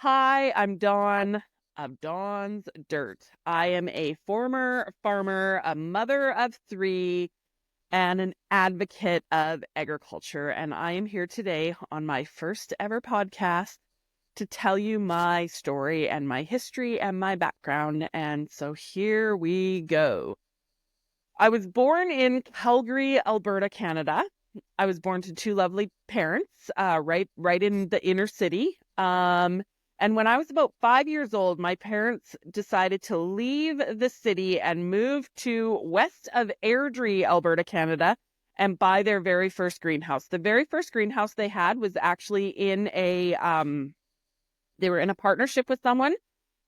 Hi, I'm Dawn of Dawn's Dirt. I am a former farmer, a mother of three, and an advocate of agriculture. And I am here today on my first ever podcast to tell you my story and my history and my background. And so here we go. I was born in Calgary, Alberta, Canada. I was born to two lovely parents, right in the inner city. And when I was about 5 years old, my parents decided to leave the city and move to west of Airdrie, Alberta, Canada, and buy their very first greenhouse. The very first greenhouse they had was actually they were in a partnership with someone.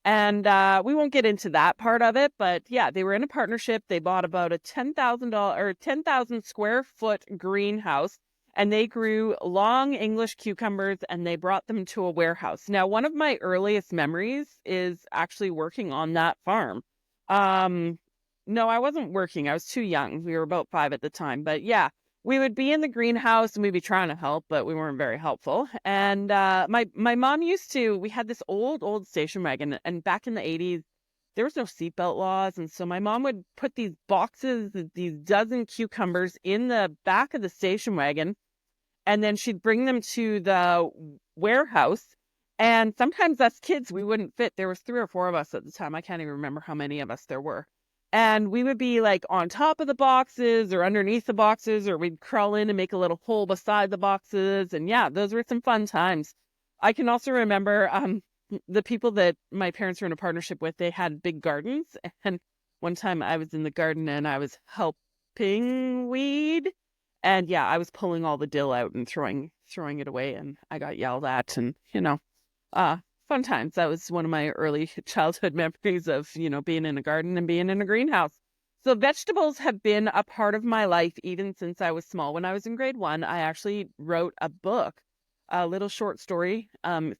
And we won't get into that part of it, but yeah, they were in a partnership. They bought about a $10,000 or 10,000 square foot greenhouse, and they grew long English cucumbers and they brought them to a warehouse. Now, one of my earliest memories is actually working on that farm. Um, no, I wasn't working. I was too young. We were about 5 at the time, but yeah, we would be in the greenhouse and we'd be trying to help, but we weren't very helpful. And my mom used to. We had this old station wagon, and back in the 80s, there was no seatbelt laws, and so my mom would put these boxes, these dozen cucumbers, in the back of the station wagon, and then she'd bring them to the warehouse. And sometimes us kids, we wouldn't fit. There was 3 or 4 of us at the time. I can't even remember how many of us there were. And we would be like on top of the boxes or underneath the boxes, or we'd crawl in and make a little hole beside the boxes. And yeah, those were some fun times. I can also remember the people that my parents were in a partnership with, they had big gardens. And one time I was in the garden and I was helping weed. And yeah, I was pulling all the dill out and throwing it away, and I got yelled at, and uh fun times. That was one of my early childhood memories of, being in a garden and being in a greenhouse. So vegetables have been a part of my life even since I was small. When I was in grade 1, I actually wrote a book, a little short story,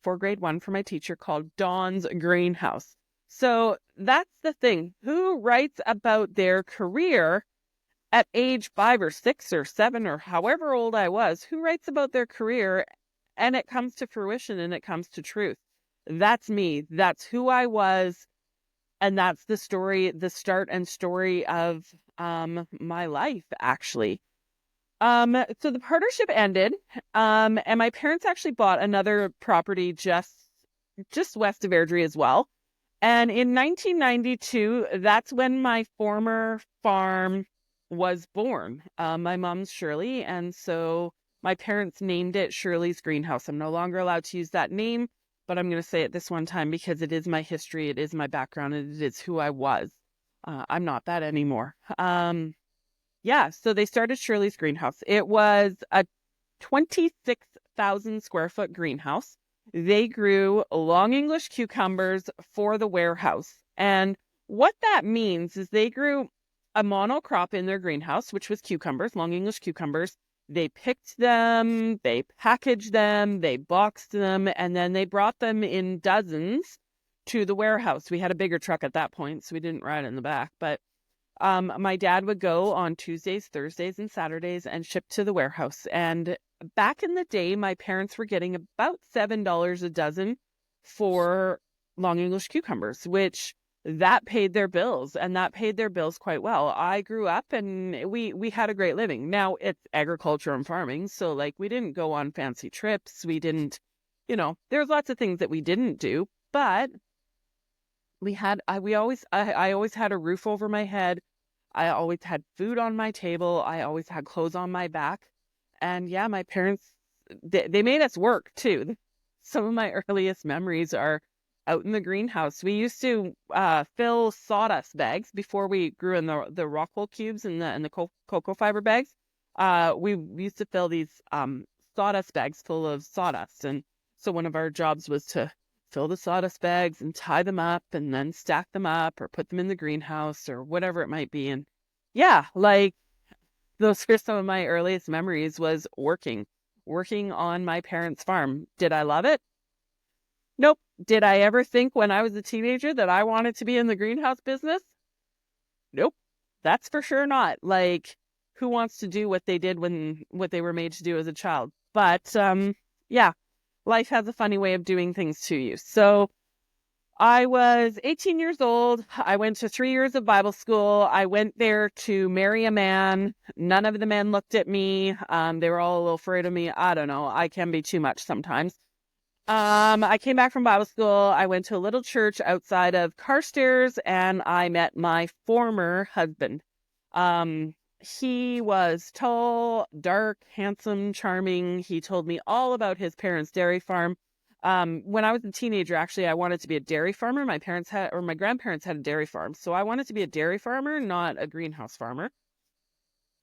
for grade 1 for my teacher called Dawn's Greenhouse. So that's the thing. Who writes about their career at age 5 or 6 or 7 or however old I was? Who writes about their career and it comes to fruition and it comes to truth? That's me. That's who I was. And that's the story, the start and story of my life, actually. So the partnership ended, and my parents actually bought another property just west of Airdrie as well. And in 1992, that's when my former farm was born. My mom's Shirley, and so my parents named it Shirley's Greenhouse. I'm no longer allowed to use that name, but I'm going to say it this one time because it is my history, it is my background, and it is who I was. I'm not that anymore. Yeah, so they started Shirley's Greenhouse. It was a 26,000 square foot greenhouse. They grew long English cucumbers for the warehouse. And what that means is they grew a monocrop in their greenhouse, which was cucumbers, long English cucumbers. They picked them, they packaged them, they boxed them, and then they brought them in dozens to the warehouse. We had a bigger truck at that point, so we didn't ride in the back, but my dad would go on Tuesdays, Thursdays, and Saturdays and ship to the warehouse. And back in the day, my parents were getting about $7 a dozen for long English cucumbers, which that paid their bills, and that paid their bills quite well. I grew up and we had a great living. Now it's agriculture and farming, so like we didn't go on fancy trips. We didn't, there's lots of things that we didn't do, but I always had a roof over my head. I always had food on my table. I always had clothes on my back. And yeah, my parents, they made us work too. Some of my earliest memories are out in the greenhouse. We used to fill sawdust bags before we grew in the Rockwell cubes and the cocoa fiber bags. We used to fill these sawdust bags full of sawdust. And so one of our jobs was to fill the sawdust bags and tie them up and then stack them up or put them in the greenhouse or whatever it might be. And yeah, like those are some of my earliest memories, was working on my parents' farm. Did I love it? Nope. Did I ever think when I was a teenager that I wanted to be in the greenhouse business? Nope. That's for sure not. Like, who wants to do what they did what they were made to do as a child? But yeah, life has a funny way of doing things to you. So I was 18 years old. I went to 3 years of Bible school. I went there to marry a man. None of the men looked at me. They were all a little afraid of me. I don't know. I can be too much sometimes. I came back from Bible school. I went to a little church outside of Carstairs and I met my former husband. He was tall, dark, handsome, charming. He told me all about his parents' dairy farm. When I was a teenager, actually, I wanted to be a dairy farmer. My grandparents had a dairy farm. So I wanted to be a dairy farmer, not a greenhouse farmer.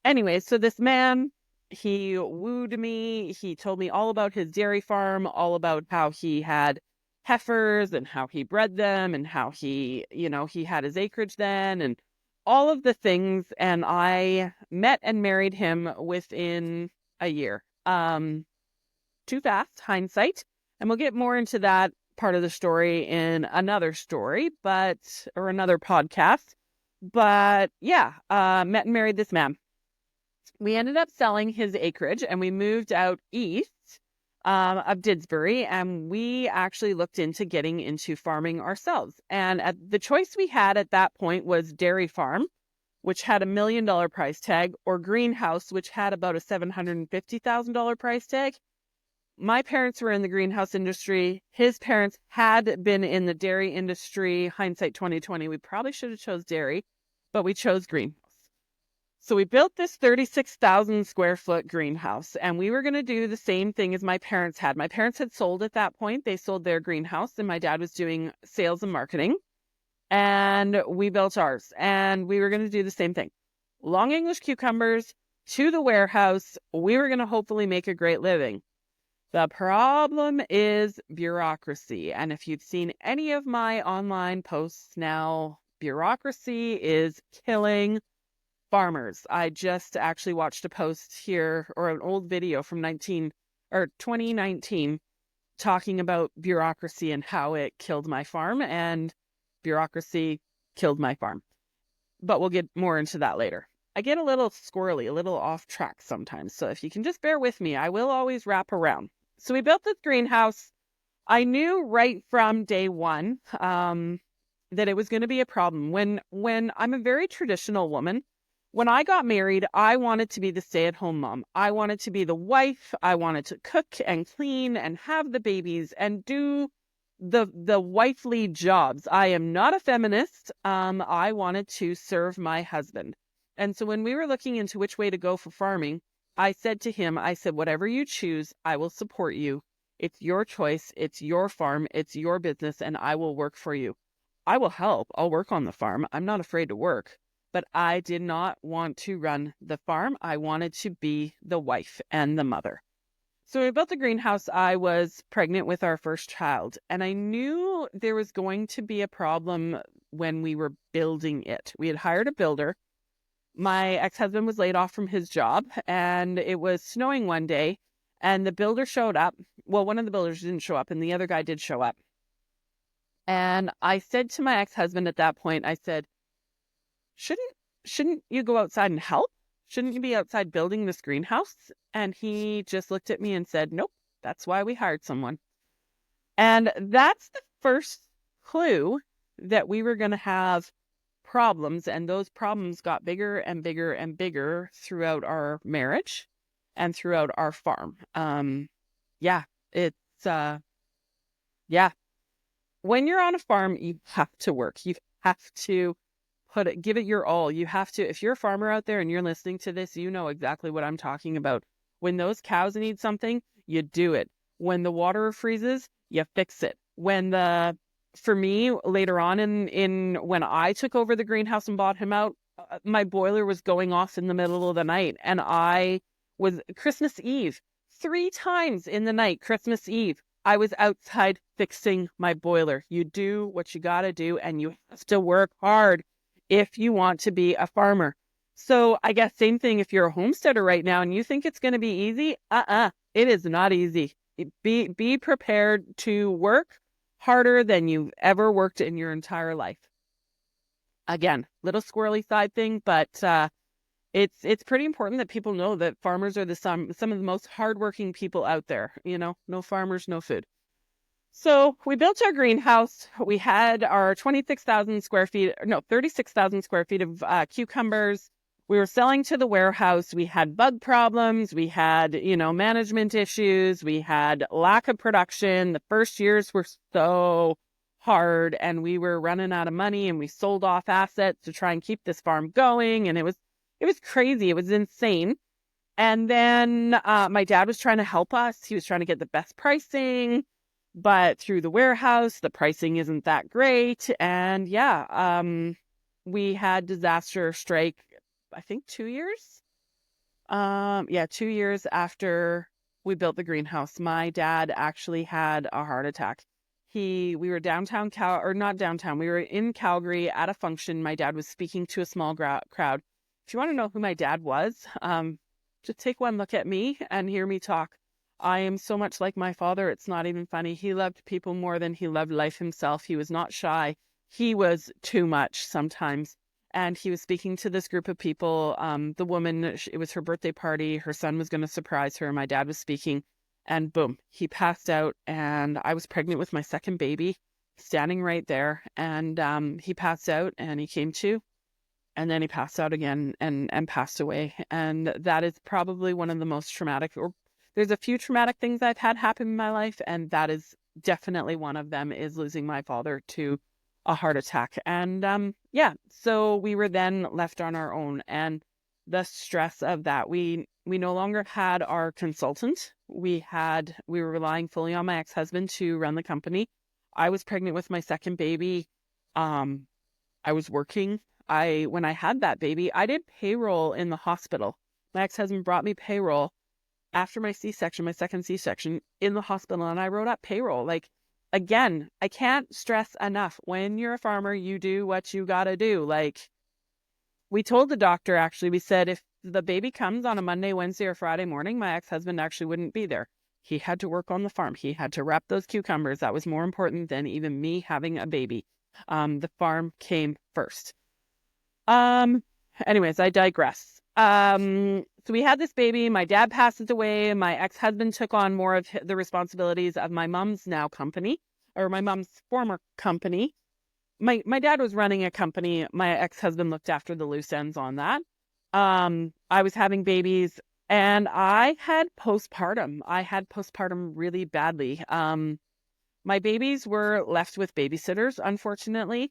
Anyway, so this man, he wooed me. He told me all about his dairy farm, all about how he had heifers and how he bred them and how he had his acreage then and all of the things. And I met and married him within a year. Too fast, hindsight. And we'll get more into that part of the story in another story, or another podcast. But yeah, met and married this man. We ended up selling his acreage and we moved out east of Didsbury, and we actually looked into getting into farming ourselves. And the choice we had at that point was dairy farm, which had $1 million price tag, or greenhouse, which had about a $750,000 price tag. My parents were in the greenhouse industry. His parents had been in the dairy industry. Hindsight 2020, we probably should have chose dairy, but we chose greenhouse. So we built this 36,000 square foot greenhouse, and we were going to do the same thing as my parents had. My parents had sold at that point. They sold their greenhouse, and my dad was doing sales and marketing, and we built ours, and we were going to do the same thing. Long English cucumbers to the warehouse. We were going to hopefully make a great living. The problem is bureaucracy. And if you've seen any of my online posts now, bureaucracy is killing farmers. I just actually watched a post here, or an old video from 2019 talking about bureaucracy and how it killed my farm, and bureaucracy killed my farm. But we'll get more into that later. I get a little squirrely, a little off track sometimes. So if you can just bear with me, I will always wrap around. So we built this greenhouse. I knew right from day one that it was going to be a problem. When I'm a very traditional woman, when I got married, I wanted to be the stay-at-home mom. I wanted to be the wife. I wanted to cook and clean and have the babies and do the wifely jobs. I am not a feminist. I wanted to serve my husband. And so when we were looking into which way to go for farming, I said to him, whatever you choose, I will support you. It's your choice. It's your farm. It's your business, and I will work for you. I will help. I'll work on the farm. I'm not afraid to work. But I did not want to run the farm. I wanted to be the wife and the mother. So we built the greenhouse. I was pregnant with our first child, and I knew there was going to be a problem when we were building it. We had hired a builder. My ex-husband was laid off from his job, and it was snowing one day, and the builder showed up. Well, one of the builders didn't show up, and the other guy did show up. And I said to my ex-husband at that point, I said, shouldn't you go outside and help? Shouldn't you be outside building this greenhouse? And he just looked at me and said, nope, that's why we hired someone. And that's the first clue that we were going to have problems. And those problems got bigger and bigger and bigger throughout our marriage and throughout our farm. When you're on a farm, you have to work. You have to give it your all. You have to, if you're a farmer out there and you're listening to this, you know exactly what I'm talking about. When those cows need something, you do it. When the water freezes, you fix it. For me, later on when I took over the greenhouse and bought him out, my boiler was going off in the middle of the night, and I was Christmas Eve, 3 times in the night, Christmas Eve, I was outside fixing my boiler. You do what you gotta do, and you have to work hard if you want to be a farmer. So I guess same thing if you're a homesteader right now and you think it's going to be easy. It is not easy. Be prepared to work harder than you've ever worked in your entire life. Again, little squirrely side thing, but It's pretty important that people know that farmers are some of the most hardworking people out there. No farmers, no food. So we built our greenhouse. We had our 26,000 square feet, no, 36,000 square feet of cucumbers. We were selling to the warehouse. We had bug problems. We had, management issues. We had lack of production. The first years were so hard, and we were running out of money, and we sold off assets to try and keep this farm going. And it was crazy. It was insane. And then my dad was trying to help us. He was trying to get the best pricing, but through the warehouse, the pricing isn't that great. And yeah, we had disaster strike, I think 2 years. Yeah, 2 years after we built the greenhouse, my dad actually had a heart attack. We were downtown or not downtown. We were in Calgary at a function. My dad was speaking to a small crowd. If you want to know who my dad was, just take one look at me and hear me talk. I am so much like my father. It's not even funny. He loved people more than he loved life himself. He was not shy. He was too much sometimes. And he was speaking to this group of people. The woman, it was her birthday party. Her son was going to surprise her. My dad was speaking, and boom, he passed out. And I was pregnant with my second baby, standing right there. And he passed out, and he came to, and then he passed out again and passed away. And that is probably one of the most traumatic, or there's a few traumatic things I've had happen in my life, and that is definitely one of them, is losing my father to a heart attack. And yeah, so we were then left on our own, and the stress of that, we no longer had our consultant. We were relying fully on my ex-husband to run the company. I was pregnant with my second baby. I was working. When I had that baby, I did payroll in the hospital. My ex-husband brought me payroll after my C-section, my second C-section, in the hospital, and I wrote up payroll. Like, again, I can't stress enough, when you're a farmer, you do what you gotta do. Like, we told the doctor, actually, we said, if the baby comes on a Monday, Wednesday, or Friday morning, my ex-husband actually wouldn't be there. He had to work on the farm. He had to wrap those cucumbers. That was more important than even me having a baby. The farm came first. Anyways, I digress. So we had this baby. My dad passes away. My ex-husband took on more of the responsibilities of my mom's now company, or my mom's former company. My dad was running a company. My ex-husband looked after the loose ends on that. I was having babies, and I had postpartum. I had postpartum really badly. My babies were left with babysitters, unfortunately.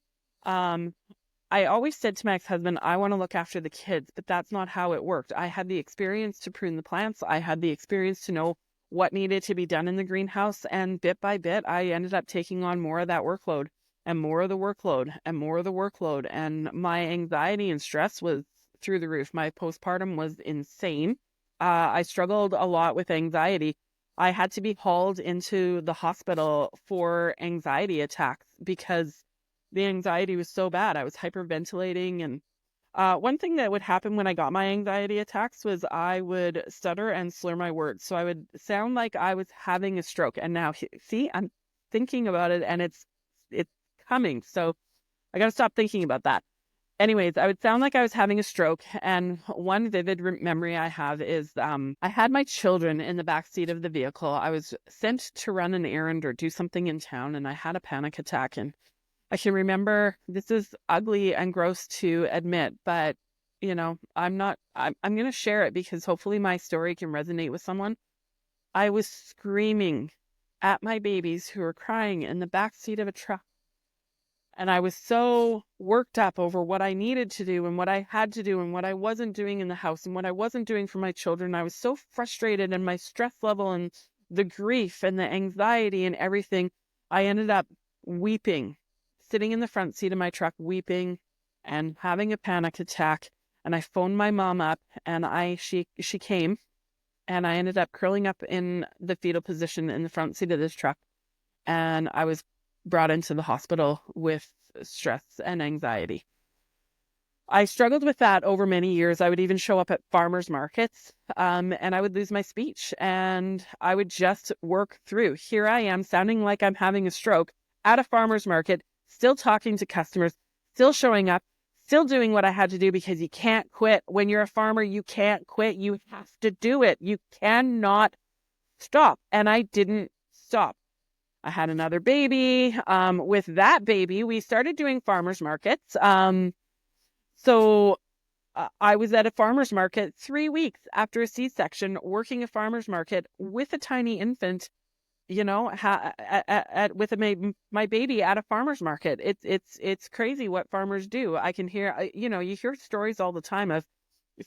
I always said to my ex-husband, I want to look after the kids, but that's not how it worked. I had the experience to prune the plants. I had the experience to know what needed to be done in the greenhouse. And bit by bit, I ended up taking on more of that workload, and more of the workload, and more of the workload. And my anxiety and stress was through the roof. My postpartum was insane. I struggled a lot with anxiety. I had to be hauled into the hospital for anxiety attacks because the anxiety was so bad. I was hyperventilating. And one thing that would happen when I got my anxiety attacks was I would stutter and slur my words. So I would sound like I was having a stroke. And now, see, I'm thinking about it, and it's coming. So I got to stop thinking about that. Anyways, I would sound like I was having a stroke. And one vivid memory I have is I had my children in the back seat of the vehicle. I was sent to run an errand or do something in town, and I had a panic attack. And I can remember, this is ugly and gross to admit, but I'm going to share it because hopefully my story can resonate with someone. I was screaming at my babies who were crying in the back seat of a truck. And I was so worked up over what I needed to do and what I had to do and what I wasn't doing in the house and what I wasn't doing for my children. I was so frustrated, and my stress level and the grief and the anxiety and everything, I ended up weeping, sitting in the front seat of my truck, weeping and having a panic attack. And I phoned my mom up, and she came, and I ended up curling up in the fetal position in the front seat of this truck. And I was brought into the hospital with stress and anxiety. I struggled with that over many years. I would even show up at farmers markets, and I would lose my speech, and I would just work through. Here I am sounding like I'm having a stroke at a farmer's market, still talking to customers, still showing up, still doing what I had to do because you can't quit. When you're a farmer, you can't quit. You have to do it. You cannot stop. And I didn't stop. I had another baby. With that baby, we started doing farmers markets. So I was at a farmer's market 3 weeks after a C-section, working a farmer's market with a tiny infant, you know, with my baby at a farmer's market. It's crazy what farmers do. I can hear, you know, you hear stories all the time of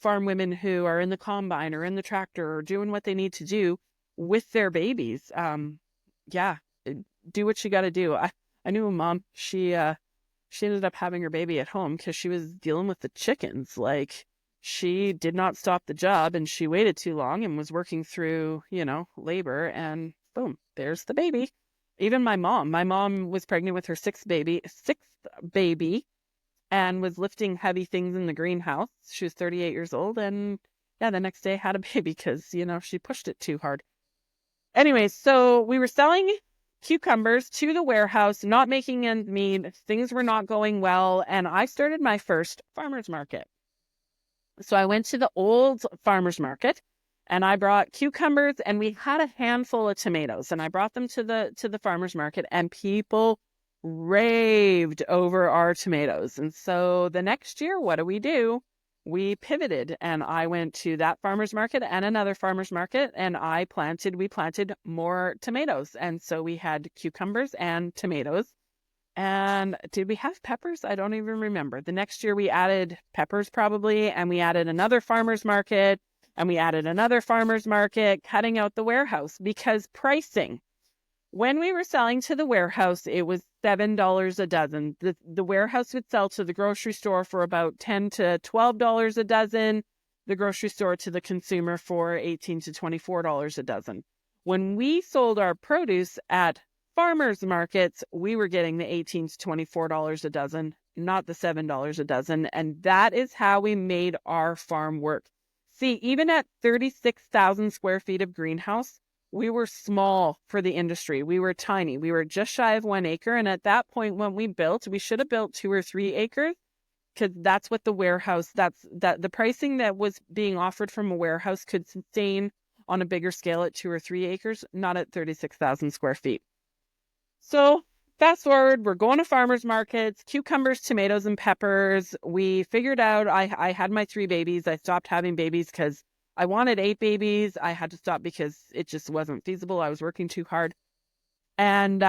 farm women who are in the combine or in the tractor or doing what they need to do with their babies. Yeah, do what you got to do. I knew a mom. She ended up having her baby at home because she was dealing with the chickens. Like, she did not stop the job and she waited too long and was working through, you know, labor, and boom, there's the baby. Even my mom was pregnant with her sixth baby and was lifting heavy things in the greenhouse. She was 38 years old, and yeah, the next day had a baby because, you know, she pushed it too hard. Anyway, so we were selling cucumbers to the warehouse, not making ends meet. Things were not going well, and I started my first farmer's market. So I went to the old farmer's market and I brought cucumbers, and we had a handful of tomatoes, and I brought them to the farmer's market, and people raved over our tomatoes. And so the next year, what do? We pivoted, and I went to that farmer's market and another farmer's market, and we planted more tomatoes. And so we had cucumbers and tomatoes. And did we have peppers? I don't even remember. The next year we added peppers probably, and we added another farmer's market, and we added another farmer's market, cutting out the warehouse because pricing. When we were selling to the warehouse, it was $7 a dozen. The warehouse would sell to the grocery store for about $10 to $12 a dozen. The grocery store to the consumer for $18 to $24 a dozen. When we sold our produce at farmers markets, we were getting the $18 to $24 a dozen, not the $7 a dozen. And that is how we made our farm work. See, even at 36,000 square feet of greenhouse, we were small for the industry. We were tiny. We were just shy of 1 acre. And at that point, when we should have built 2 or 3 acres, because that's what the warehouse, the pricing that was being offered from a warehouse could sustain on a bigger scale at 2 or 3 acres, not at 36,000 square feet. So fast forward, we're going to farmers markets, cucumbers, tomatoes, and peppers. We figured out I had my 3 babies. I stopped having babies because I wanted 8 babies. I had to stop because it just wasn't feasible. I was working too hard. And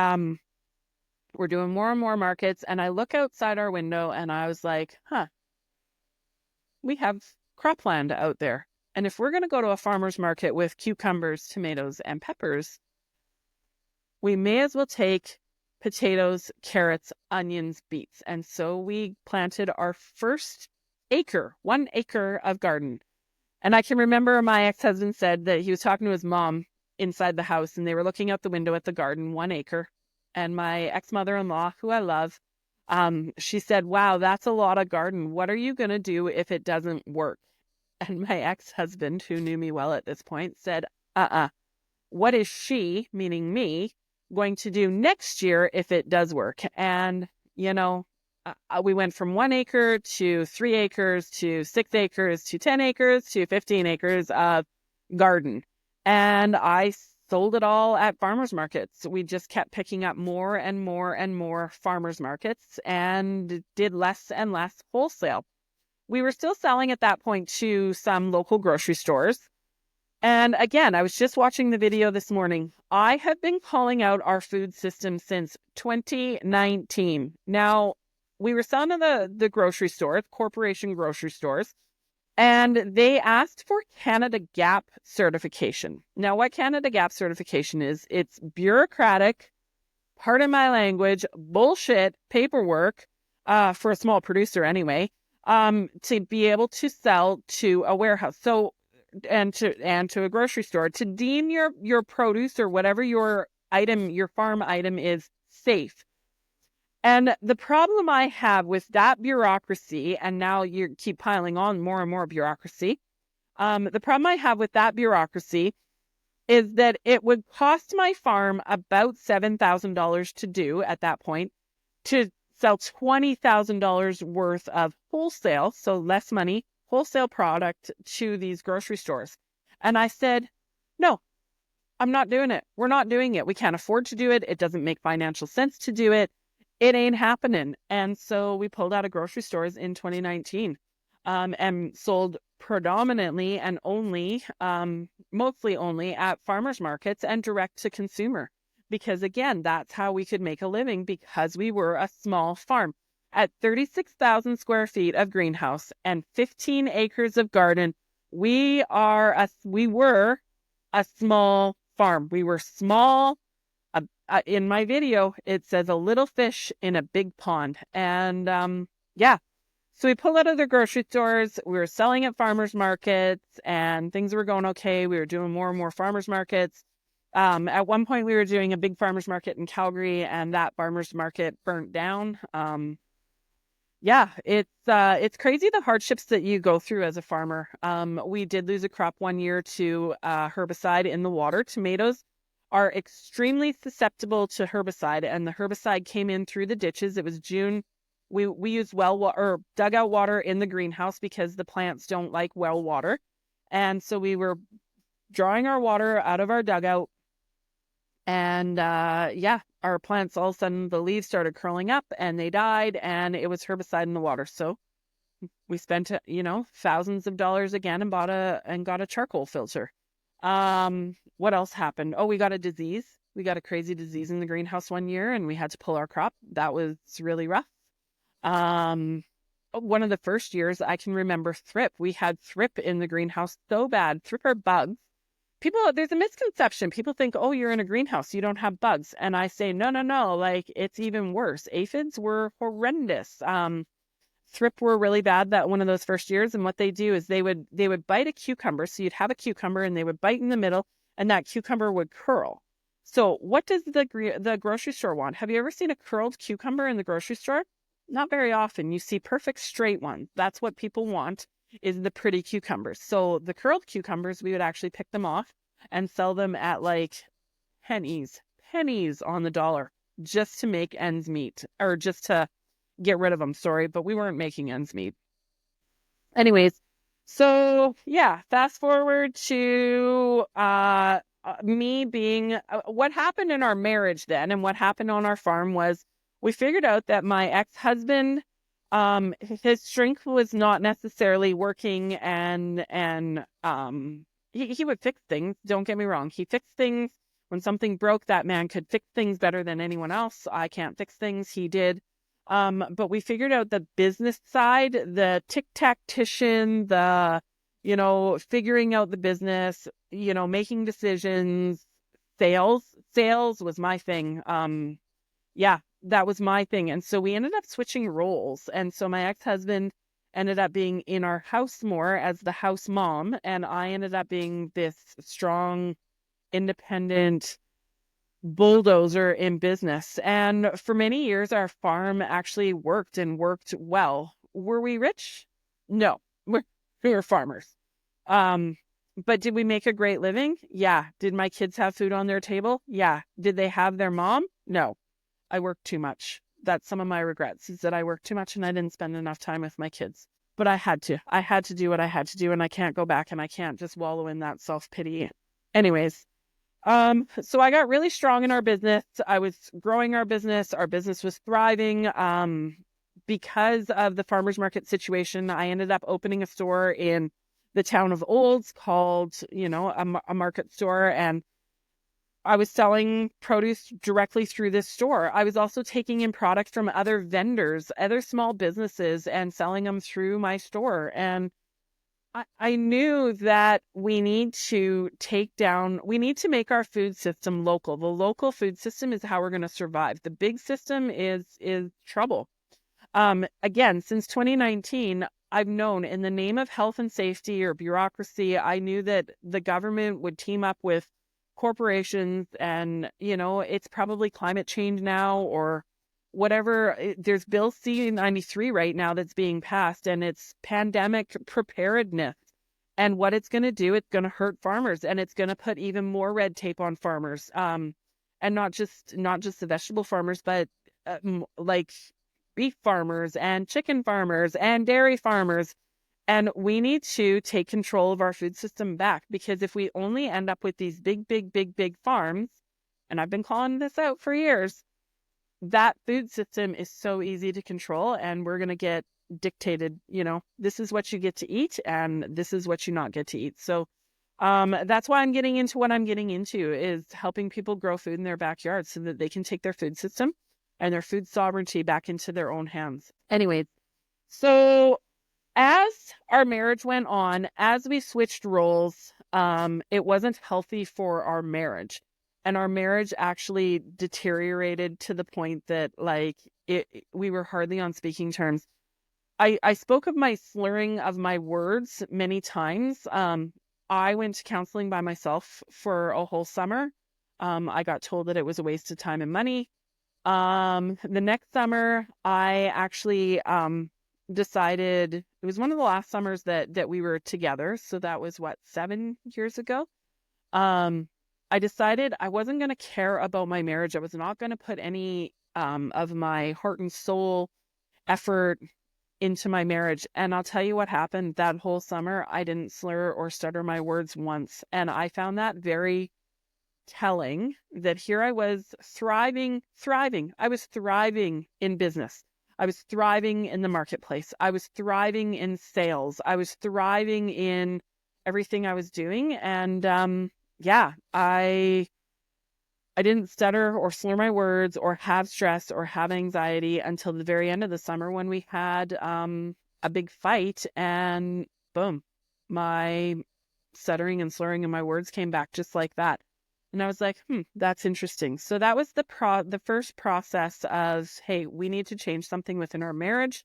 we're doing more and more markets. And I look outside our window and I was like, we have cropland out there. And if we're going to go to a farmer's market with cucumbers, tomatoes, and peppers, we may as well take potatoes, carrots, onions, beets. And so we planted our first 1 acre of garden. And I can remember my ex-husband said that he was talking to his mom inside the house, and they were looking out the window at the garden, 1 acre. And my ex-mother-in-law, who I love, she said, wow, that's a lot of garden. What are you going to do if it doesn't work? And my ex-husband, who knew me well at this point, said, what is she, meaning me, going to do next year if it does work? And, you know, we went from 1 acre to 3 acres to 6 acres to 10 acres to 15 acres of garden. And I sold it all at farmers markets. We just kept picking up more and more and more farmers markets and did less and less wholesale. We were still selling at that point to some local grocery stores. And again, I was just watching the video this morning. I have been calling out our food system since 2019. Now, we were selling to the grocery stores, corporation grocery stores, and they asked for Canada GAP certification. Now, what Canada GAP certification is, it's bureaucratic, pardon my language, bullshit paperwork, for a small producer anyway, to be able to sell to a warehouse. So, and to a grocery store, to deem your produce or whatever your farm item is safe. And the problem I have with that bureaucracy, and now you keep piling on more and more bureaucracy, the problem I have with that bureaucracy is that it would cost my farm about $7,000 to do at that point, to sell $20,000 worth of wholesale, so less money, wholesale product to these grocery stores. And I said, no, I'm not doing it. We're not doing it. We can't afford to do it. It doesn't make financial sense to do it. It ain't happening. And so we pulled out of grocery stores in 2019, and sold predominantly and only, mostly only at farmers markets and direct to consumer. Because again, that's how we could make a living, because we were a small farm. At 36,000 square feet of greenhouse and 15 acres of garden, we were a small farm. We were small. In my video, it says a little fish in a big pond. And yeah, so we pulled out of the grocery stores. We were selling at farmers markets and things were going okay. We were doing more and more farmers markets. At one point, we were doing a big farmers market in Calgary, and that farmers market burnt down. Yeah, it's crazy the hardships that you go through as a farmer. We did lose a crop one year to herbicide in the water. Tomatoes are extremely susceptible to herbicide, and the herbicide came in through the ditches. It was June. We used or dugout water in the greenhouse because the plants don't like well water. And so we were drawing our water out of our dugout. And yeah, our plants, all of a sudden the leaves started curling up and they died, and it was herbicide in the water. So we spent, thousands of dollars again and got a charcoal filter. What else happened? Oh, we got a disease. We got a crazy disease in the greenhouse one year and we had to pull our crop. That was really rough. One of the first years I can remember thrip. We had thrip in the greenhouse so bad. Thrip are bugs. There's a misconception. People think, oh, you're in a greenhouse, you don't have bugs. And I say, no, like it's even worse. Aphids were horrendous. Thrip were really bad that one of those first years. And what they do is they would bite a cucumber. So you'd have a cucumber and they would bite in the middle and that cucumber would curl. So what does the grocery store want? Have you ever seen a curled cucumber in the grocery store? Not very often. You see perfect straight ones. That's what people want, is the pretty cucumbers. So the curled cucumbers, we would actually pick them off and sell them at like pennies on the dollar, just to make ends meet, or just to get rid of them. Sorry, but we weren't making ends meet. Anyways, so yeah, fast forward to me being what happened in our marriage then, and what happened on our farm was we figured out that my ex-husband, his strength was not necessarily working, and he would fix things. Don't get me wrong. He fixed things. When something broke, that man could fix things better than anyone else. I can't fix things. He did. But we figured out the business side, the tic-tac-tician, figuring out the business, making decisions, sales was my thing. Yeah, that was my thing. And so we ended up switching roles. And so my ex-husband ended up being in our house more as the house mom. And I ended up being this strong, independent bulldozer in business. And for many years, our farm actually worked well. Were we rich? No, we were farmers. But did we make a great living? Yeah. Did my kids have food on their table? Yeah. Did they have their mom? No. I worked too much. That's some of my regrets, is that I worked too much and I didn't spend enough time with my kids. But I had to do what I had to do, and I can't go back, and I can't just wallow in that self-pity. Anyways, so I got really strong in our business. I was growing our business. Our business was thriving. Because of the farmers market situation, I ended up opening a store in the town of Olds called, a market store, and I was selling produce directly through this store. I was also taking in product from other vendors, other small businesses, and selling them through my store. And I knew that we need to make our food system local. The local food system is how we're going to survive. The big system is trouble. Again, since 2019, I've known, in the name of health and safety or bureaucracy, I knew that the government would team up with corporations, and it's probably climate change now or whatever. There's Bill C-93 right now that's being passed, and it's pandemic preparedness. And what it's going to do, it's going to hurt farmers, and it's going to put even more red tape on farmers. And not just the vegetable farmers, but like beef farmers and chicken farmers and dairy farmers. And we need to take control of our food system back, because if we only end up with these big, big, big, big farms, and I've been calling this out for years, that food system is so easy to control, and we're going to get dictated, this is what you get to eat and this is what you not get to eat. So that's why I'm getting into what I'm getting into, is helping people grow food in their backyard so that they can take their food system and their food sovereignty back into their own hands. Anyways, so as our marriage went on, as we switched roles, it wasn't healthy for our marriage. And our marriage actually deteriorated to the point that we were hardly on speaking terms. I spoke of my slurring of my words many times. I went to counseling by myself for a whole summer. I got told that it was a waste of time and money. The next summer, I actually decided, it was one of the last summers that we were together. So that was 7 years ago. I decided I wasn't going to care about my marriage. I was not going to put any of my heart and soul effort into my marriage. And I'll tell you what happened that whole summer. I didn't slur or stutter my words once. And I found that very telling, that here I was thriving. I was thriving in business. I was thriving in the marketplace. I was thriving in sales. I was thriving in everything I was doing. And I didn't stutter or slur my words or have stress or have anxiety until the very end of the summer, when we had a big fight, and boom, my stuttering and slurring of my words came back just like that. And I was like, that's interesting. So that was the first process of, hey, we need to change something within our marriage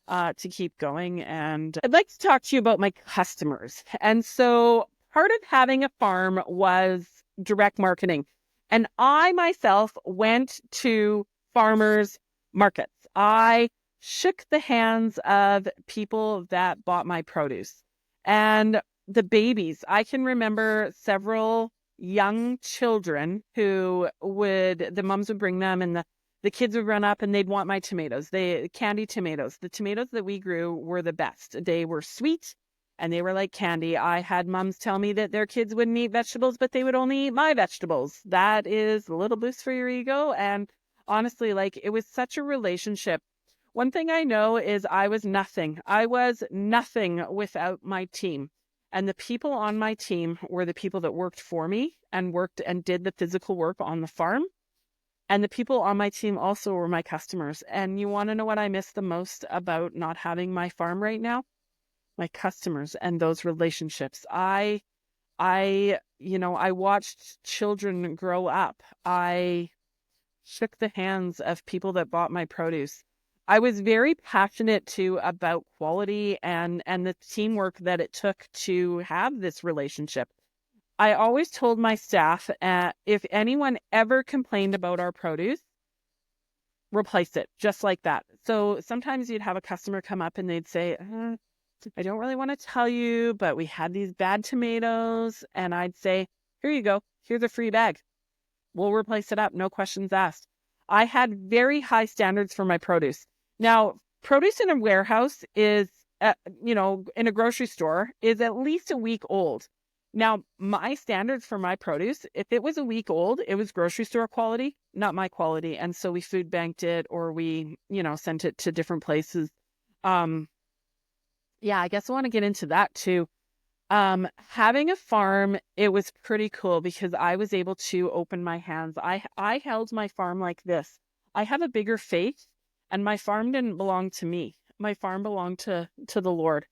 to keep going. And I'd like to talk to you about my customers. And so part of having a farm was direct marketing. And I myself went to farmers markets. I shook the hands of people that bought my produce. And the babies, I can remember several young children who the moms would bring them, and the kids would run up and they'd want my tomatoes, candy tomatoes. The tomatoes that we grew were the best. They were sweet and they were like candy. I had moms tell me that their kids wouldn't eat vegetables, but they would only eat my vegetables. That is a little boost for your ego. And honestly, it was such a relationship. One thing I know is I was nothing. I was nothing without my team. And the people on my team were the people that worked for me and worked and did the physical work on the farm. And the people on my team also were my customers. And you want to know what I miss the most about not having my farm right now? My customers and those relationships. I watched children grow up. I shook the hands of people that bought my produce. I was very passionate too about quality and the teamwork that it took to have this relationship. I always told my staff, if anyone ever complained about our produce, replace it just like that. So sometimes you'd have a customer come up and they'd say, I don't really want to tell you, but we had these bad tomatoes. And I'd say, here you go. Here's a free bag. We'll replace it up. No questions asked. I had very high standards for my produce. Now, produce in a warehouse is, in a grocery store is at least a week old. Now, my standards for my produce, if it was a week old, it was grocery store quality, not my quality. And so we food banked it, or we, sent it to different places. I guess I want to get into that too. Having a farm, it was pretty cool because I was able to open my hands. I held my farm like this. I have a bigger faith, and my farm didn't belong to me. My farm belonged to the Lord.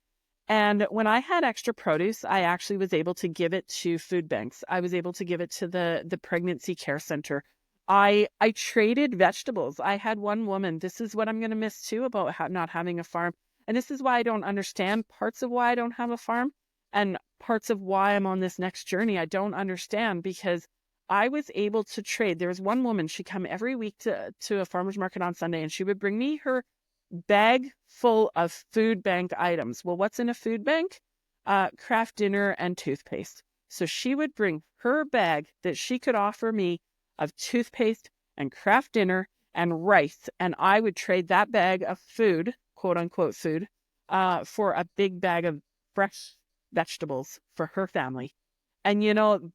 And when I had extra produce, I actually was able to give it to food banks. I was able to give it to the pregnancy care center. I traded vegetables. I had one woman, this is what I'm going to miss too about not having a farm. And this is why I don't understand parts of why I don't have a farm, and parts of why I'm on this next journey. I don't understand, because I was able to trade. There was one woman, she'd come every week to a farmer's market on Sunday, and she would bring me her bag full of food bank items. Well, what's in a food bank? Craft dinner and toothpaste. So she would bring her bag that she could offer me of toothpaste and craft dinner, and rice. And I would trade that bag of food, quote unquote food, for a big bag of fresh vegetables for her family. And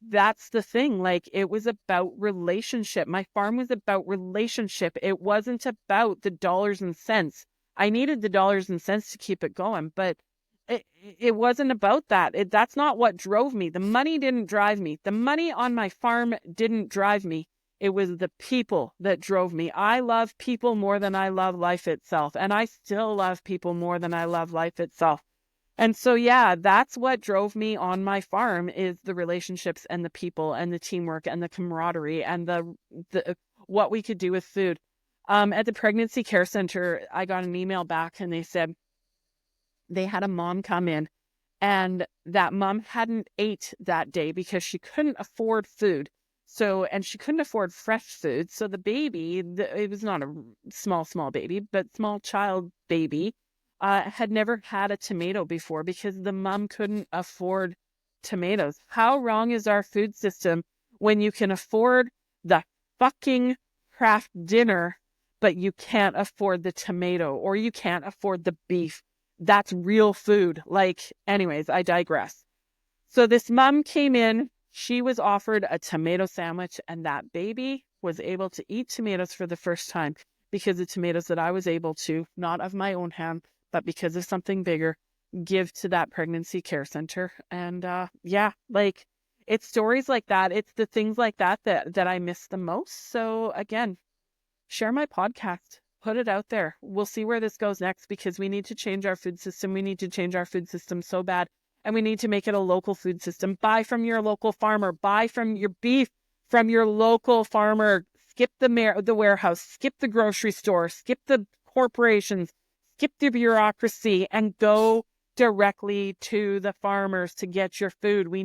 that's the thing. Like, it was about relationship. My farm was about relationship. It wasn't about the dollars and cents. I needed the dollars and cents to keep it going, but it wasn't about that. That's not what drove me. The money didn't drive me. The money on my farm didn't drive me. It was the people that drove me. I love people more than I love life itself. And I still love people more than I love life itself. And so, yeah, that's what drove me on my farm, is the relationships and the people and the teamwork and the camaraderie and the what we could do with food. At the pregnancy care center, I got an email back and they said they had a mom come in, and that mom hadn't ate that day because she couldn't afford food. So, and she couldn't afford fresh food. So the baby, it was not a small baby, but small child baby, had never had a tomato before because the mom couldn't afford tomatoes. How wrong is our food system when you can afford the fucking craft dinner, but you can't afford the tomato, or you can't afford the beef? That's real food. Like, anyways, I digress. So this mom came in, she was offered a tomato sandwich, and that baby was able to eat tomatoes for the first time because the tomatoes that I was able to, not of my own hand, but because of something bigger, give to that pregnancy care center. And yeah, like, it's stories like that. It's the things like that I miss the most. So again, share my podcast, put it out there. We'll see where this goes next, because we need to change our food system. We need to change our food system so bad. And we need to make it a local food system. Buy from your local farmer. Buy from your beef from your local farmer. Skip the warehouse. Skip the grocery store. Skip the corporations. Skip the bureaucracy and go directly to the farmers to get your food. We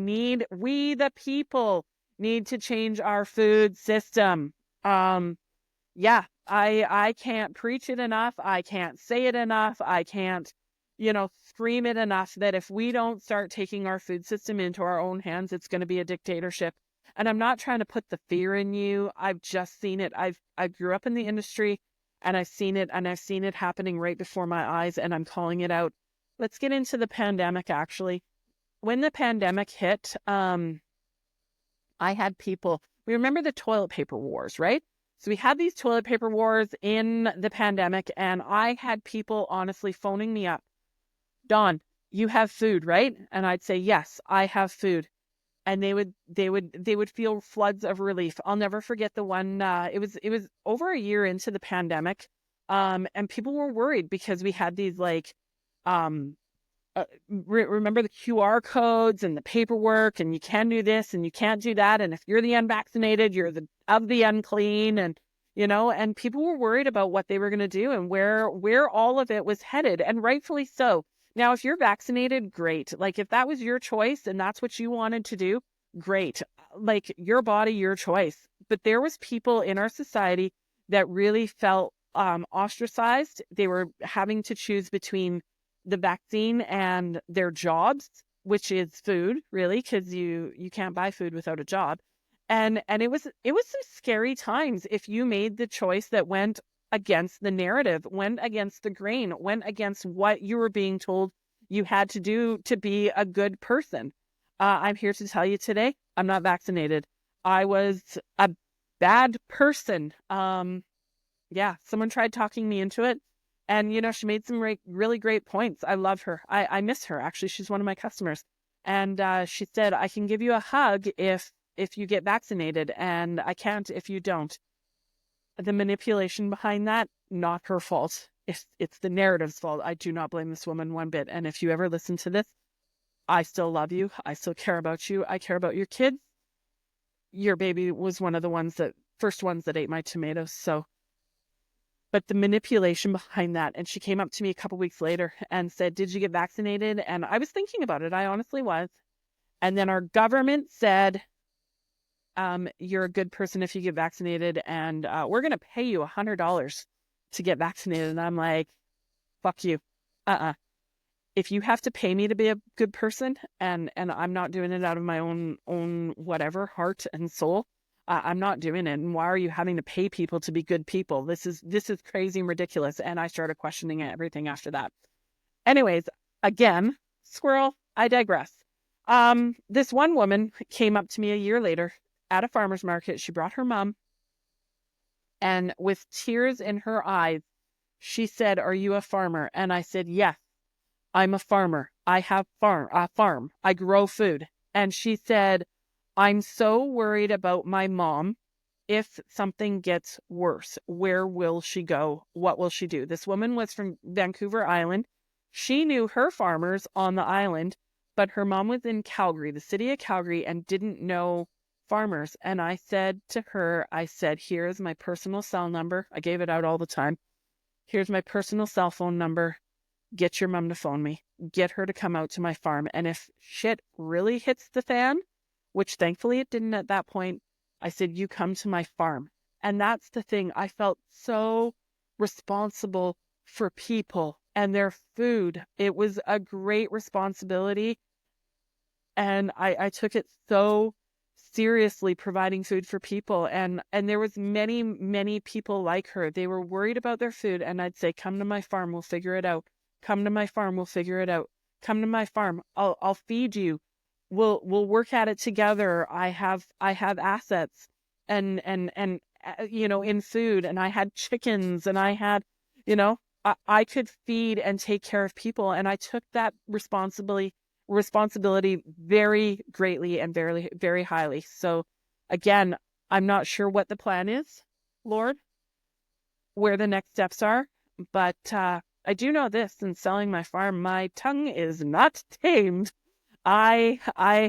the people need to change our food system. Yeah, I can't preach it enough. I can't say it enough. I can't, scream it enough that if we don't start taking our food system into our own hands, it's going to be a dictatorship. And I'm not trying to put the fear in you. I've just seen it. I grew up in the industry, and I've seen it happening right before my eyes, and I'm calling it out. Let's get into the pandemic, actually. When the pandemic hit, I had people, we remember the toilet paper wars, right? So we had these toilet paper wars in the pandemic, and I had people honestly phoning me up. Dawn, you have food, right? And I'd say, yes, I have food. And they would feel floods of relief. I'll never forget the one, it was over a year into the pandemic. And people were worried because we had these um, remember the QR codes and the paperwork, and you can do this and you can't do that. And if you're the unvaccinated, you're of the unclean. And, and people were worried about what they were going to do and where all of it was headed. And rightfully so. Now, if you're vaccinated, great. Like, if that was your choice and that's what you wanted to do, great. Like, your body, your choice. But there was people in our society that really felt ostracized. They were having to choose between the vaccine and their jobs, which is food, really, because you can't buy food without a job. And it was some scary times if you made the choice that went against the narrative, went against the grain, went against what you were being told you had to do to be a good person. I'm here to tell you today, I'm not vaccinated. I was a bad person. Yeah, someone tried talking me into it. And, she made some really great points. I love her. I miss her, actually. She's one of my customers. And she said, I can give you a hug if you get vaccinated, and I can't if you don't. The manipulation behind that, not her fault. It's the narrative's fault. I do not blame this woman one bit. And if you ever listen to this, I still love you. I still care about you. I care about your kids. Your baby was one of the first ones that ate my tomatoes. So, but the manipulation behind that. And she came up to me a couple weeks later and said, did you get vaccinated? And I was thinking about it. I honestly was. And then our government said, you're a good person if you get vaccinated, and we're going to pay you $100 to get vaccinated. And I'm like, fuck you. If you have to pay me to be a good person, and I'm not doing it out of my own whatever, heart and soul, I'm not doing it. And why are you having to pay people to be good people? This is crazy and ridiculous. And I started questioning everything after that. Anyways, again, squirrel, I digress. This one woman came up to me a year later at a farmer's market. She brought her mom, and with tears in her eyes, she said, "Are you a farmer?" And I said, "Yes, I'm a farmer. I have a farm. I grow food." And she said, "I'm so worried about my mom. If something gets worse, where will she go? What will she do?" This woman was from Vancouver Island. She knew her farmers on the island, but her mom was in Calgary, the city of Calgary, and didn't know farmers. And I said to her, I said, "Here's my personal cell number." I gave it out all the time. "Here's my personal cell phone number. Get your mom to phone me. Get her to come out to my farm. And if shit really hits the fan," which thankfully it didn't at that point, I said, "You come to my farm." And that's the thing. I felt so responsible for people and their food. It was a great responsibility. And I took it so seriously, providing food for people. And there was many people like her. They were worried about their food. And I'd say, "Come to my farm. We'll figure it out. Come to my farm. We'll figure it out. Come to my farm. I'll feed you. We'll work at it together. I have assets and in food, and I had chickens, and I had, I could feed and take care of people, and I took that responsibility very greatly and very, very highly. So again, I'm not sure what the plan is, Lord, where the next steps are, but I do know this: in selling my farm, my tongue is not tamed. I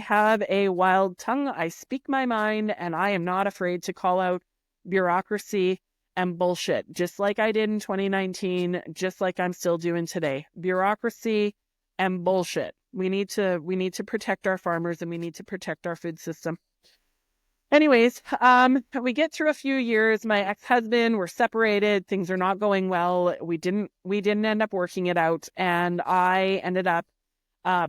have a wild tongue. I speak my mind, and I am not afraid to call out bureaucracy and bullshit, just like I did in 2019, just like I'm still doing today. Bureaucracy and bullshit. We need to protect our farmers, and we need to protect our food system. Anyways, we get through a few years. My ex-husband, we're separated. Things are not going well. We didn't end up working it out, and I ended up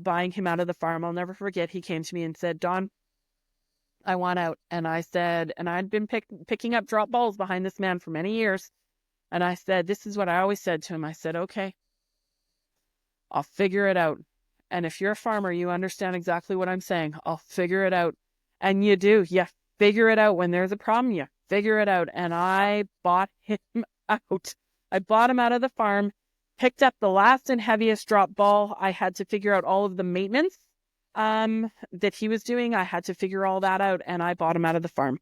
buying him out of the farm. I'll never forget. He came to me and said, "Dawn, I want out." And I said, and I'd been picking up drop balls behind this man for many years. And I said, this is what I always said to him. I said, "Okay, I'll figure it out. And if you're a farmer, you understand exactly what I'm saying. I'll figure it out." And you do. You figure it out. When there's a problem, you figure it out. And I bought him out. I bought him out of the farm, picked up the last and heaviest drop ball. I had to figure out all of the maintenance that he was doing. I had to figure all that out, and I bought him out of the farm.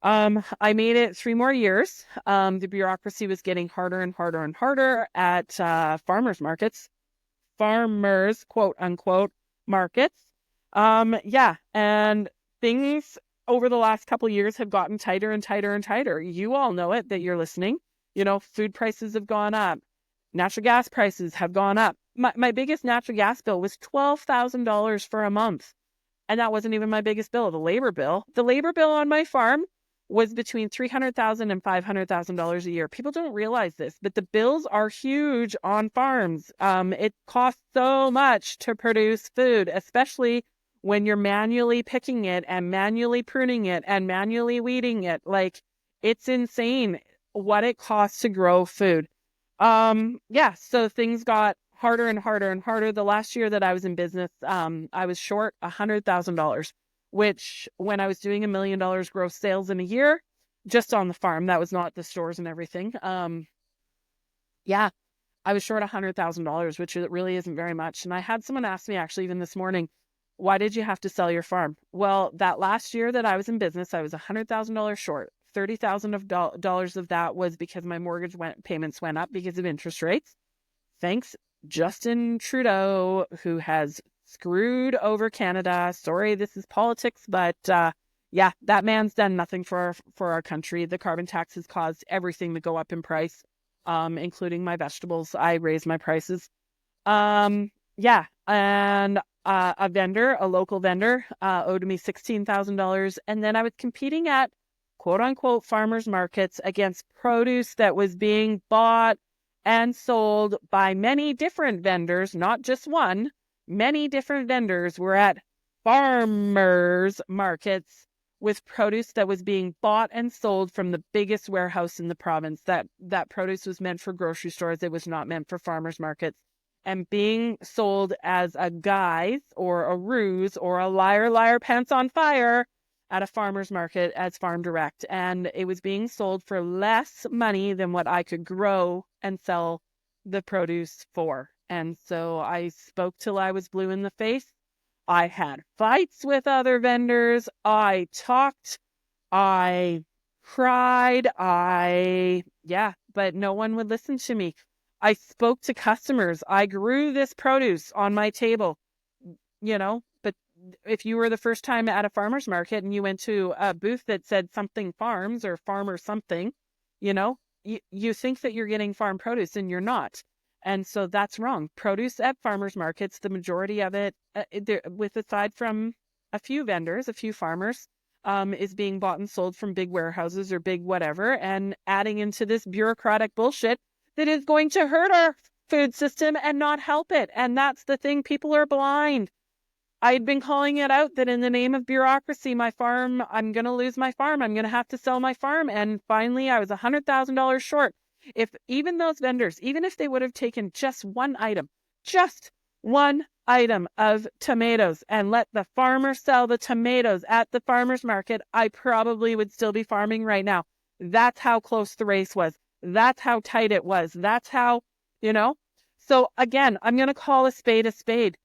I made it 3 more years. The bureaucracy was getting harder and harder and harder at farmers markets, farmers, quote unquote, markets. And things over the last couple of years have gotten tighter and tighter and tighter. You all know it, that you're listening. Food prices have gone up. Natural gas prices have gone up. My biggest natural gas bill was $12,000 for a month. And that wasn't even my biggest bill. The labor bill on my farm was between $300,000 and $500,000 a year. People don't realize this, but the bills are huge on farms. It costs so much to produce food, especially when you're manually picking it and manually pruning it and manually weeding it. Like, it's insane what it costs to grow food. So things got harder and harder and harder. The last year that I was in business, I was short $100,000, which, when I was doing $1 million gross sales in a year, just on the farm, that was not the stores and everything. I was short $100,000, which really isn't very much. And I had someone ask me, actually, even this morning, "Why did you have to sell your farm?" Well, that last year that I was in business, I was $100,000 short. $30,000 of that was because my mortgage payments went up because of interest rates. Thanks, Justin Trudeau, who has screwed over Canada. Sorry, this is politics, but that man's done nothing for our country. The carbon tax has caused everything to go up in price, including my vegetables. I raised my prices. And a local vendor, owed me $16,000, and then I was competing at quote unquote farmers markets against produce that was being bought and sold by many different vendors, not just one. Many different vendors were at farmers markets with produce that was being bought and sold from the biggest warehouse in the province. That produce was meant for grocery stores. It was not meant for farmers markets, and being sold as a guise or a ruse or a liar, liar, pants on fire at a farmer's market as farm direct. And it was being sold for less money than what I could grow and sell the produce for. And so I spoke till I was blue in the face. I had fights with other vendors. I talked. I cried. But no one would listen to me. I spoke to customers. I grew this produce on my table, but if you were the first time at a farmer's market and you went to a booth that said something farms or farmer something, you think that you're getting farm produce and you're not. And so that's wrong. Produce at farmers markets, the majority of it, aside from a few vendors, a few farmers, is being bought and sold from big warehouses or big whatever, and adding into this bureaucratic bullshit that is going to hurt our food system and not help it. And that's the thing. People are blind. I'd been calling it out that in the name of bureaucracy, I'm going to lose my farm. I'm going to have to sell my farm. And finally, I was $100,000 short. If even those vendors, even if they would have taken just one item of tomatoes and let the farmer sell the tomatoes at the farmer's market, I probably would still be farming right now. That's how close the race was. That's how tight it was. That's how, So again, I'm going to call a spade a spade.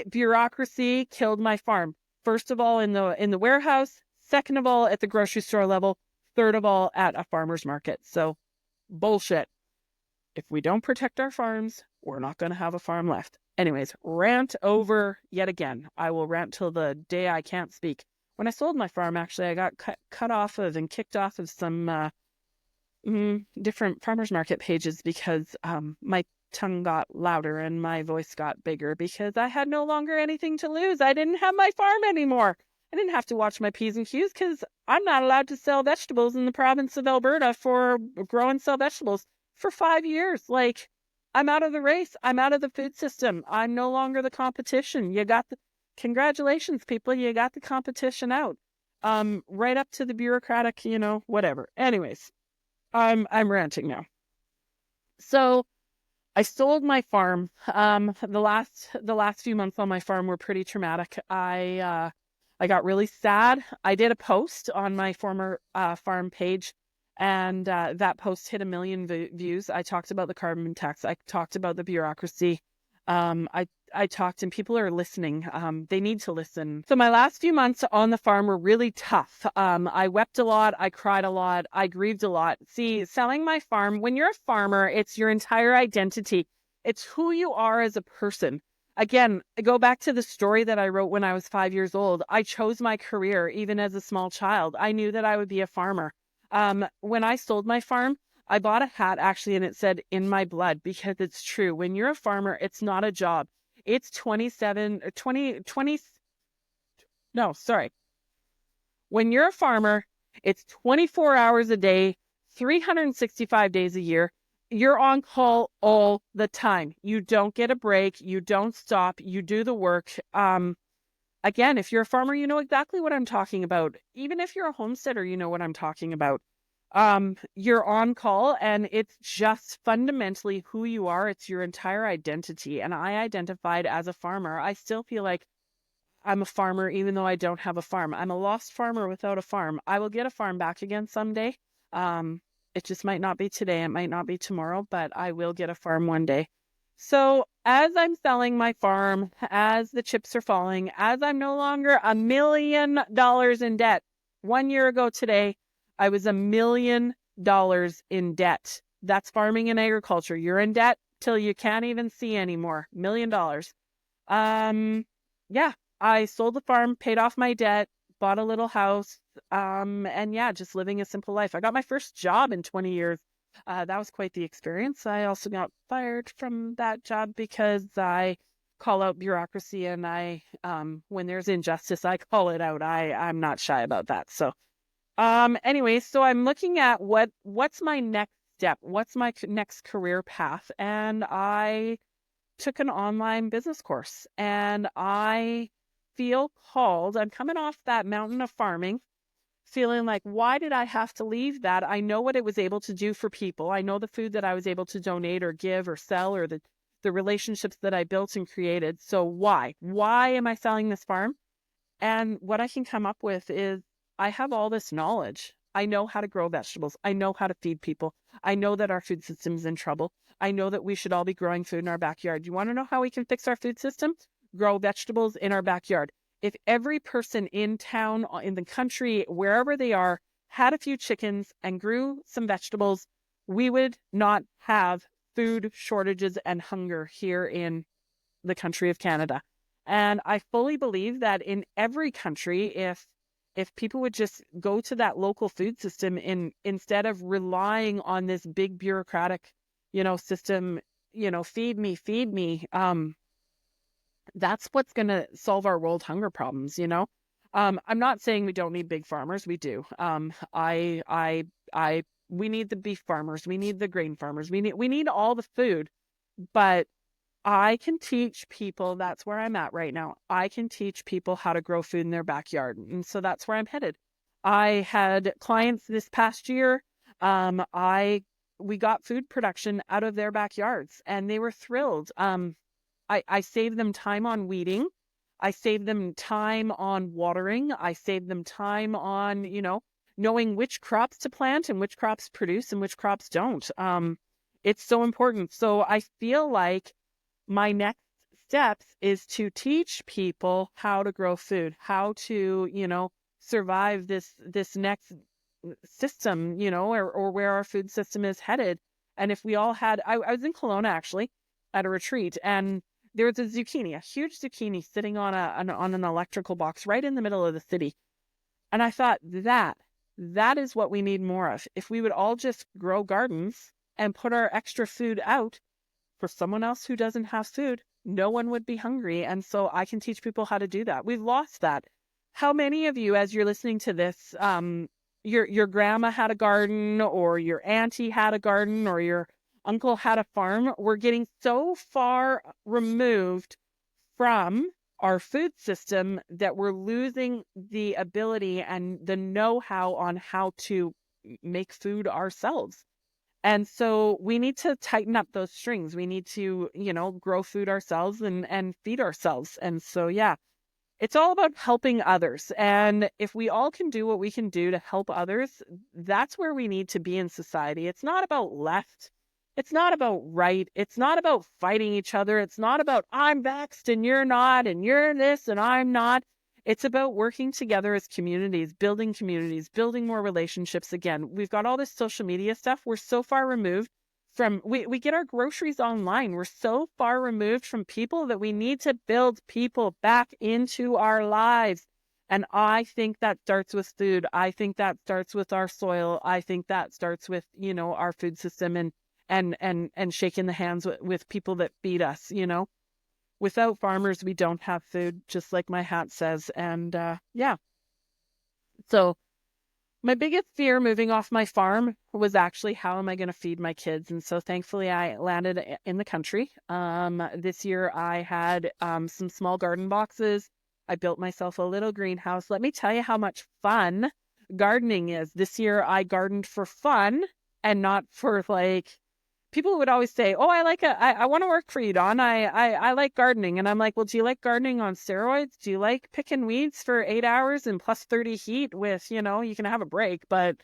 Bureaucracy killed my farm. First of all, in the warehouse. Second of all, at the grocery store level. Third of all, at a farmer's market. So bullshit. If we don't protect our farms, we're not going to have a farm left. Anyways, rant over yet again. I will rant till the day I can't speak. When I sold my farm, actually, I got cut off of and kicked off of some different farmers market pages because my tongue got louder and my voice got bigger because I had no longer anything to lose. I didn't have my farm anymore. I didn't have to watch my P's and Q's because I'm not allowed to sell vegetables in the province of Alberta for grow and sell vegetables for 5 years. Like, I'm out of the race. I'm out of the food system. I'm no longer the competition. Congratulations, people. You got the competition out. Right up to the bureaucratic, whatever. Anyways, I'm ranting now. So I sold my farm. The last few months on my farm were pretty traumatic. I got really sad. I did a post on my former farm page, and that post hit 1 million views. I talked about the carbon tax. I talked about the bureaucracy. I talked, and people are listening. They need to listen. So my last few months on the farm were really tough. I wept a lot. I cried a lot. I grieved a lot. See, selling my farm, when you're a farmer, it's your entire identity. It's who you are as a person. Again, I go back to the story that I wrote when I was 5 years old. I chose my career even as a small child. I knew that I would be a farmer. When I sold my farm, I bought a hat actually, and it said "in my blood" because it's true. When you're a farmer, it's not a job. It's 27 or 20. No, sorry. When you're a farmer, it's 24 hours a day, 365 days a year. You're on call all the time. You don't get a break. You don't stop. You do the work. Again, if you're a farmer, you know exactly what I'm talking about. Even if you're a homesteader, you know what I'm talking about. You're on call, and it's just fundamentally who you are. It's your entire identity. And I identified as a farmer. I still feel like I'm a farmer, even though I don't have a farm. I'm a lost farmer without a farm. I will get a farm back again someday. It just might not be today. It might not be tomorrow, but I will get a farm one day. So as I'm selling my farm, as the chips are falling, as I'm no longer $1 million in debt. 1 year ago today, I was $1 million in debt. That's farming and agriculture. You're in debt till you can't even see anymore. $1 million. I sold the farm, paid off my debt, bought a little house, and just living a simple life. I got my first job in 20 years. That was quite the experience. I also got fired from that job because I call out bureaucracy, and when there's injustice, I call it out. I'm not shy about that. So, so I'm looking at what's my next step? What's my next career path? And I took an online business course, and I feel called. I'm coming off that mountain of farming, feeling like, why did I have to leave that? I know what it was able to do for people. I know the food that I was able to donate or give or sell, or the relationships that I built and created. So why? Why am I selling this farm? And what I can come up with is, I have all this knowledge. I know how to grow vegetables. I know how to feed people. I know that our food system is in trouble. I know that we should all be growing food in our backyard. You want to know how we can fix our food system? Grow vegetables in our backyard. If every person in town, in the country, wherever they are, had a few chickens and grew some vegetables, we would not have food shortages and hunger here in the country of Canada. And I fully believe that in every country, if people would just go to that local food system instead of relying on this big bureaucratic, system, feed me, that's what's going to solve our world hunger problems. I'm not saying we don't need big farmers. We do. We need the beef farmers. We need the grain farmers. We need all the food, but I can teach people, that's where I'm at right now. I can teach people how to grow food in their backyard. And so that's where I'm headed. I had clients this past year. We got food production out of their backyards and they were thrilled. I saved them time on weeding. I saved them time on watering. I saved them time on, knowing which crops to plant and which crops produce and which crops don't. It's so important. So I feel like my next steps is to teach people how to grow food, how to, survive this next system, or where our food system is headed. And if we all had, I was in Kelowna actually at a retreat, and there was a huge zucchini sitting on an electrical box right in the middle of the city. And I thought that is what we need more of. If we would all just grow gardens and put our extra food out for someone else who doesn't have food, no one would be hungry. And so I can teach people how to do that. We've lost that. How many of you, as you're listening to this, your grandma had a garden, or your auntie had a garden, or your uncle had a farm? We're getting so far removed from our food system that we're losing the ability and the know-how on how to make food ourselves. And so we need to tighten up those strings. We need to, grow food ourselves and feed ourselves. And so, yeah, it's all about helping others. And if we all can do what we can do to help others, that's where we need to be in society. It's not about left. It's not about right. It's not about fighting each other. It's not about I'm vaxxed and you're not, and you're this and I'm not. It's about working together as communities, building more relationships. Again, we've got all this social media stuff. We're so far removed from, we get our groceries online. We're so far removed from people that we need to build people back into our lives. And I think that starts with food. I think that starts with our soil. I think that starts with, our food system and shaking the hands with people that feed us. Without farmers, we don't have food, just like my hat says. And yeah, so my biggest fear moving off my farm was actually, how am I going to feed my kids? And so thankfully I landed in the country. This year I had some small garden boxes. I built myself a little greenhouse. Let me tell you how much fun gardening is. This year I gardened for fun and not for people would always say, oh, I want to work for you, Dawn. I like gardening. And I'm like, well, do you like gardening on steroids? Do you like picking weeds for 8 hours and plus 30 heat with, you can have a break, but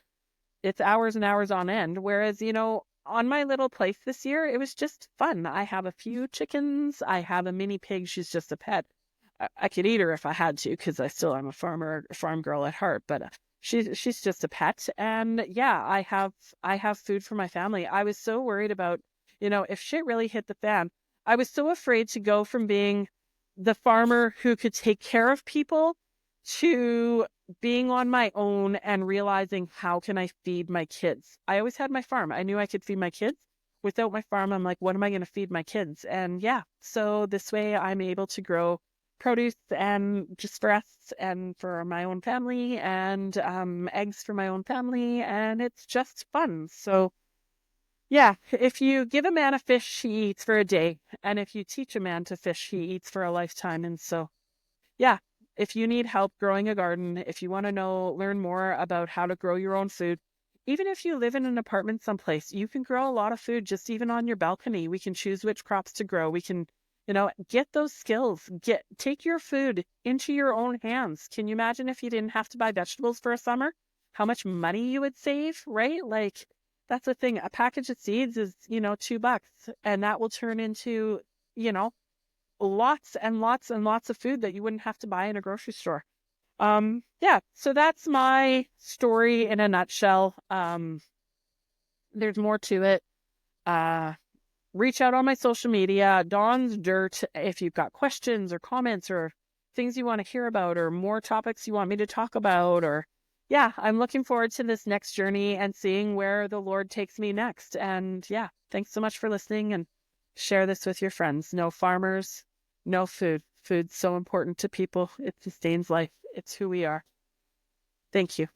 it's hours and hours on end. Whereas, on my little place this year, it was just fun. I have a few chickens. I have a mini pig. She's just a pet. I could eat her if I had to, because I still am a farm girl at heart, but she's just a pet. And yeah, I have food for my family. I was so worried about, if shit really hit the fan. I was so afraid to go from being the farmer who could take care of people to being on my own and realizing, how can I feed my kids? I always had my farm. I knew I could feed my kids. Without my farm, I'm like, what am I going to feed my kids? And yeah, so this way I'm able to grow produce and just for us and for my own family, and eggs for my own family, and it's just fun. So yeah, if you give a man a fish, he eats for a day, and if you teach a man to fish, he eats for a lifetime. And so yeah, if you need help growing a garden, if you want to learn more about how to grow your own food, even if you live in an apartment someplace, you can grow a lot of food just even on your balcony. We can choose which crops to grow. We can, get those skills. Take your food into your own hands. Can you imagine if you didn't have to buy vegetables for a summer? How much money you would save, right? Like that's the thing. A package of seeds is, $2, and that will turn into, you know, lots and lots and lots of food that you wouldn't have to buy in a grocery store. Yeah, so that's my story in a nutshell. There's more to it. Uh, Reach out on my social media, Dawn's Dirt, if you've got questions or comments or things you want to hear about or more topics you want me to talk about. Or yeah, I'm looking forward to this next journey and seeing where the Lord takes me next. And yeah, thanks so much for listening, and share this with your friends. No farmers, no food. Food's so important to people. It sustains life. It's who we are. Thank you.